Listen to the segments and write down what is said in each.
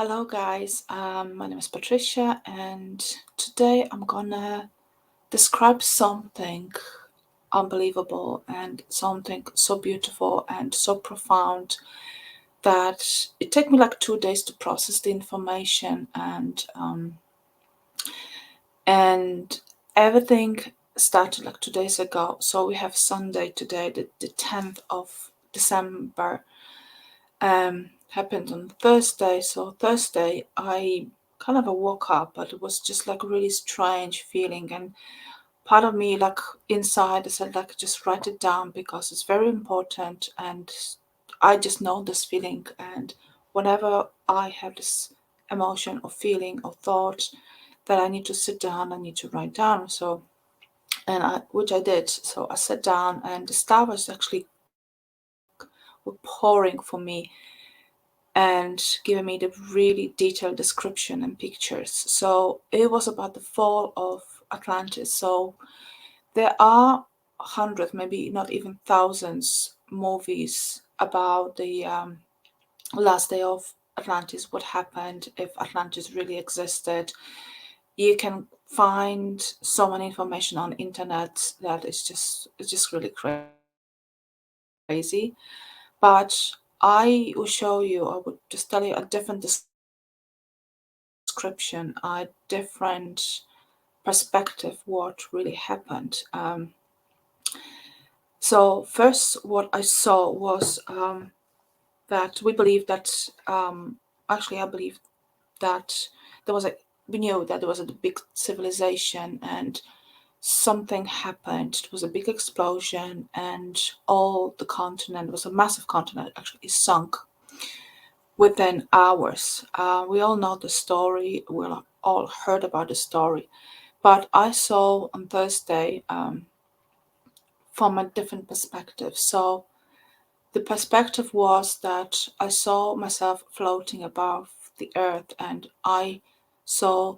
Hello, guys. My name is Patricia, and today I'm gonna describe something unbelievable and something so beautiful and so profound that it took me like 2 days to process the information, and everything started like 2 days ago. So we have Sunday today, the 10th of December. Happened on Thursday. So Thursday, I kind of woke up, but it was just like a really strange feeling. And part of me, like inside, I said, like, just write it down because it's very important. And I just know this feeling. And whenever I have this emotion or feeling or thought that I need to sit down, I need to write down. So, which I did. So I sat down, and the stars actually were pouring for me and giving me the really detailed description and pictures. So it was about the fall of Atlantis. So there are hundreds, maybe not even thousands, movies about the last day of Atlantis, what happened, if Atlantis really existed. You can find so much information on internet that it's just really crazy. But I will show you, I would just tell you a different description, a different perspective what really happened. So first, what I saw was that we believe that actually I believe that there was a we knew that there was a big civilization and something happened. It was a big explosion, and all the continent was a massive continent actually sunk within hours. We all know the story. We all heard about the story. But I saw on Thursday from a different perspective. So the perspective was that I saw myself floating above the earth, and I saw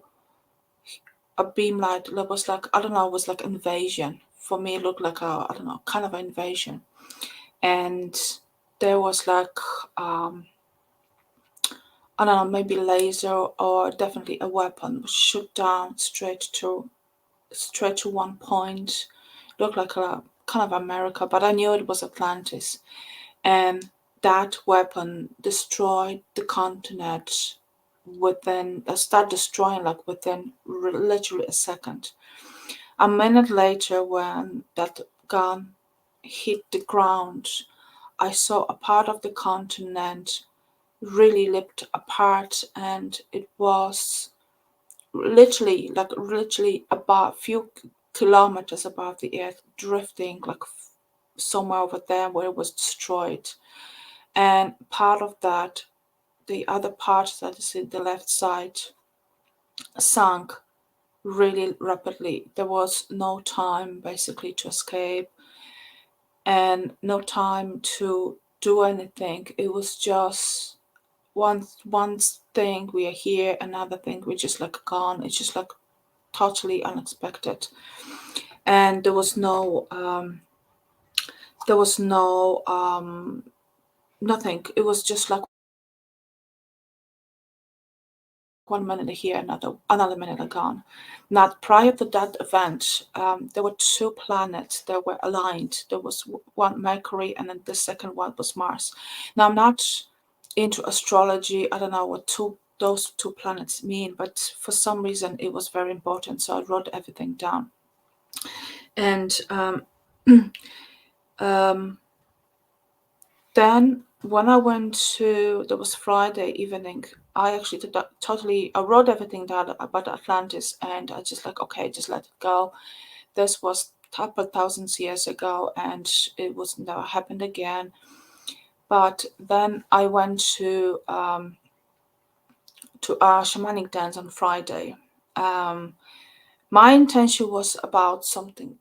a beam light that was like, I don't know, it was like invasion. For me, it looked like a, I don't know, kind of an invasion. And there was like, I don't know, maybe laser or definitely a weapon was shoot down straight to one point. Looked like a kind of America, but I knew it was Atlantis. And that weapon destroyed the continent within, start destroying like within literally a second. A minute later, when that gun hit the ground, I saw a part of the continent really ripped apart, and it was literally about few kilometers above the earth, drifting like somewhere over there where it was destroyed. And part of that, the other part that is in the left side, sunk really rapidly. There was no time basically to escape and no time to do anything. It was just one thing we are here, another thing we just like gone. It's just like totally unexpected. And there was no nothing. It was just like 1 minute here, another minute gone. Now, prior to that event, there were two planets that were aligned. There was one Mercury, and then the second one was Mars. Now, I'm not into astrology. I don't know what those two planets mean, but for some reason it was very important, so I wrote everything down. And um, then when I went to, there was Friday evening, I actually did that totally, I wrote everything down about Atlantis, and I just like, okay, just let it go. This was a couple thousands years ago, and it was never happened again. But then I went to a shamanic dance on Friday. My intention was about something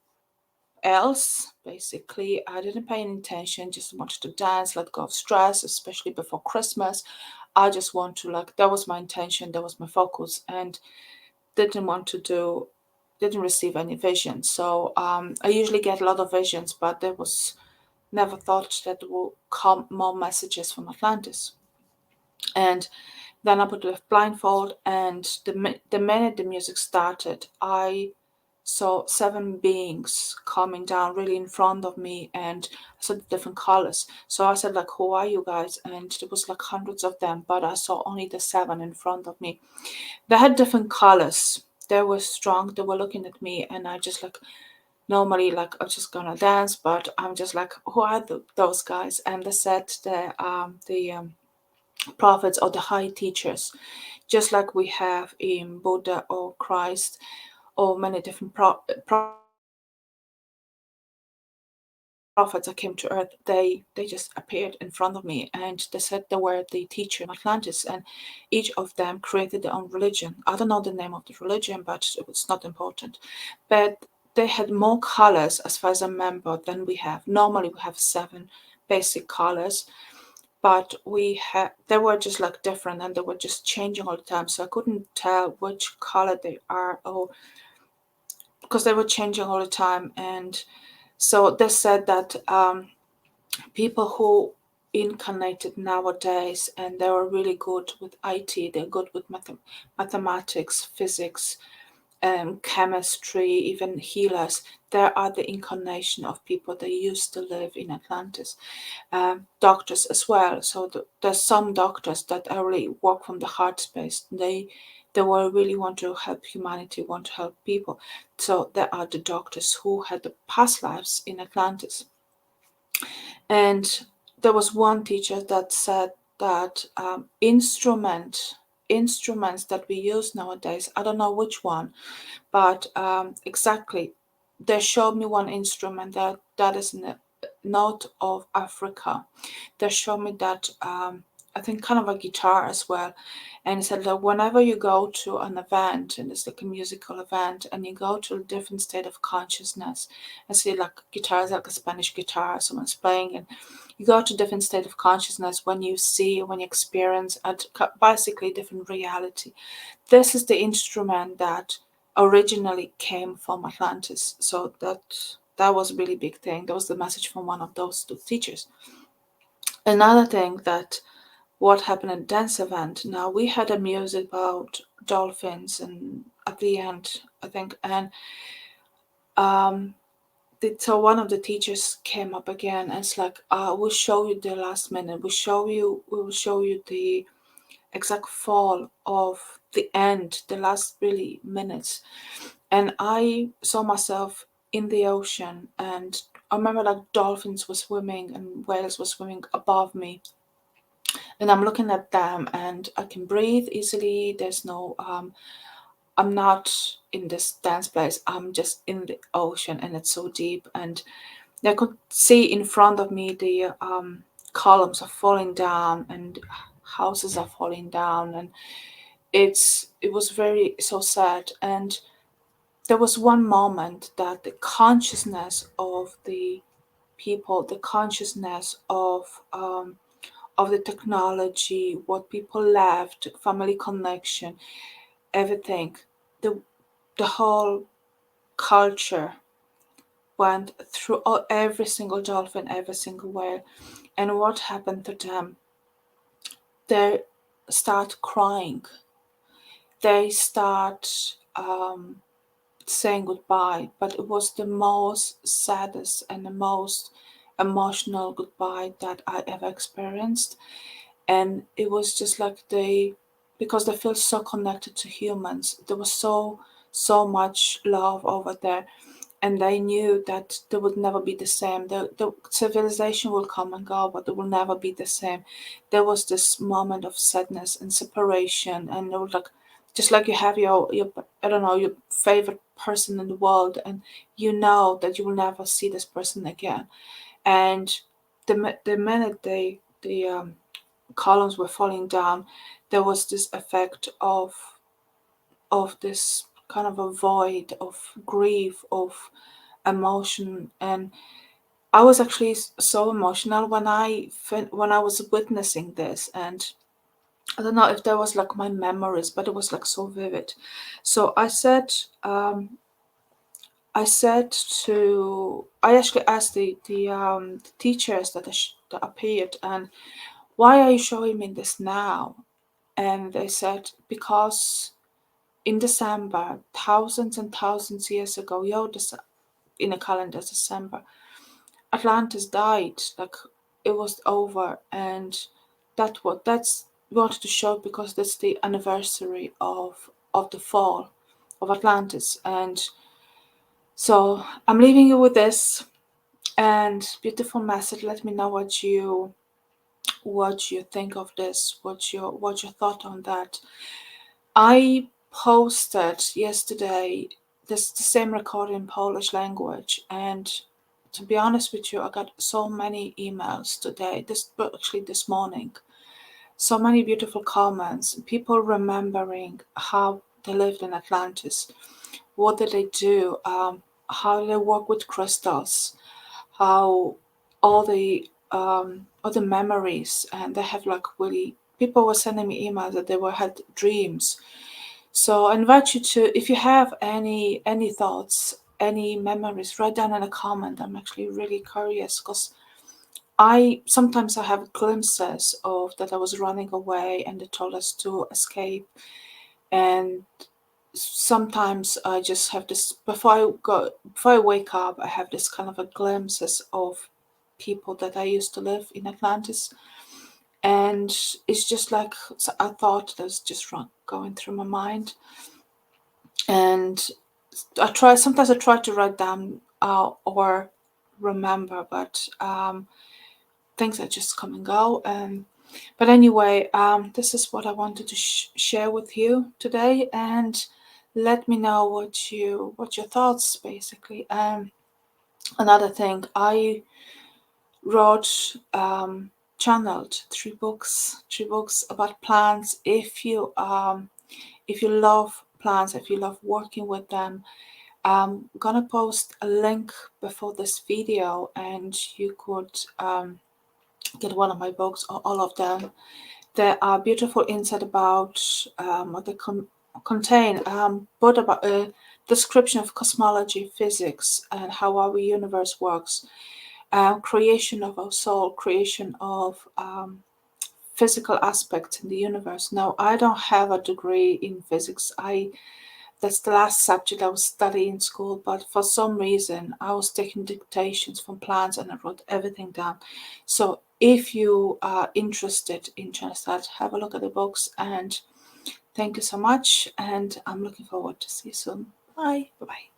else. Basically, I didn't pay any attention, just wanted to dance, let go of stress, especially before Christmas. I just want to, like, that was my intention, that was my focus, and didn't want to do, didn't receive any visions. So I usually get a lot of visions, but there was never thought that there will come more messages from Atlantis. And Then I put the blindfold, and the minute the music started, I saw seven beings coming down really in front of me, and I saw the different colors. So I said, like, who are you guys? And there was like hundreds of them, but I saw only the seven in front of me. They had different colors. They were strong. They were looking at me, and I just like normally like I'm just gonna dance, but I'm just like, who are those guys? And they said the prophets or the high teachers, just like we have in Buddha or Christ or many different prophets that came to earth. They just appeared in front of me, and they said they were the teachers of Atlantis, and each of them created their own religion. I don't know the name of the religion, but it's not important. But they had more colors, as far as I remember, than we have. Normally, we have seven basic colors, but they were just like different, and they were just changing all the time. So I couldn't tell which color they are, or because they were changing all the time. And so they said that people who incarnated nowadays and they were really good with IT, they're good with mathematics, physics, chemistry, even healers. There are the incarnation of people that used to live in Atlantis. Doctors as well. So there's some doctors that really work from the heart space. They will really want to help humanity, want to help people. So there are the doctors who had the past lives in Atlantis. And there was one teacher that said that instruments that we use nowadays, I don't know which one, but exactly, they showed me one instrument that is in the north of Africa. They showed me that I think kind of a guitar as well, and he said that whenever you go to an event and it's like a musical event and you go to a different state of consciousness, and see like guitars like a Spanish guitar, someone's playing, and you go to a different state of consciousness when you see, when you experience a basically different reality. This is the instrument that originally came from Atlantis. So that was a really big thing. That was the message from one of those two teachers. Another thing that what happened at the dance event. Now we had a music about dolphins, and at the end, I think, and um, so one of the teachers came up again and it's like, we'll show you the last minute. We will show you the exact fall of the end, the last really minutes. And I saw myself in the ocean, and I remember like dolphins were swimming and whales were swimming above me, and I'm looking at them and I can breathe easily. There's no I'm not in this dance place, I'm just in the ocean, and it's so deep. And I could see in front of me the columns are falling down, and houses are falling down, and it was very so sad. And there was one moment that the consciousness of the people, the consciousness of the technology, what people left, family connection, everything, the the whole culture went through every single dolphin, every single whale. And what happened to them? They start crying. They start saying goodbye, but it was the most saddest and the most emotional goodbye that I ever experienced. And it was just like because they feel so connected to humans. There was so much love over there, and they knew that they would never be the same. The civilization will come and go, but it will never be the same. There was this moment of sadness and separation, and it was like just like you have your I don't know, your favorite person in the world, and you know that you will never see this person again. And the minute the columns were falling down, there was this effect of this kind of a void of grief, of emotion. And I was actually so emotional when when I was witnessing this. And I don't know if there was like my memories, but it was like so vivid. So I actually asked the teachers that appeared, and why are you showing me this now? and they said because in December, thousands and thousands of years ago, in a calendar December, Atlantis died. Like it was over, and that's wanted to show because that's the anniversary of the fall of Atlantis. And so I'm leaving you with this and beautiful message. Let me know what you think of this. What's your thought on that? I posted yesterday the same recording in Polish language, and to be honest with you, I got so many emails today. Actually this morning, so many beautiful comments. People remembering how they lived in Atlantis. What did they do? How they work with crystals? How all the memories, and they have like really. People were sending me emails that they were had dreams. So I invite you to, if you have any thoughts, any memories, write down in a comment. I'm actually really curious because I have glimpses of that I was running away and they told us to escape, and sometimes I just have this before I wake up. I have this kind of a glimpses of people that I used to live in Atlantis, and it's just like a thought that's just going through my mind. And sometimes I try to write down or remember, but things are just come and go. But anyway, this is what I wanted to share with you today, and let me know what your thoughts basically. Another thing, I wrote channeled three books about plants. If you love plants, if you love working with them, I'm gonna post a link before this video, and you could get one of my books or all of them. There are beautiful insight about what they contain, but about a description of cosmology, physics, and how our universe works, creation of our soul, creation of physical aspects in the universe. Now, I don't have a degree in physics. That's the last subject I was studying in school, but for some reason I was taking dictations from plans and I wrote everything down. So if you are interested in just that, have a look at the books, and thank you so much, and I'm looking forward to see you soon. Bye. Bye-bye.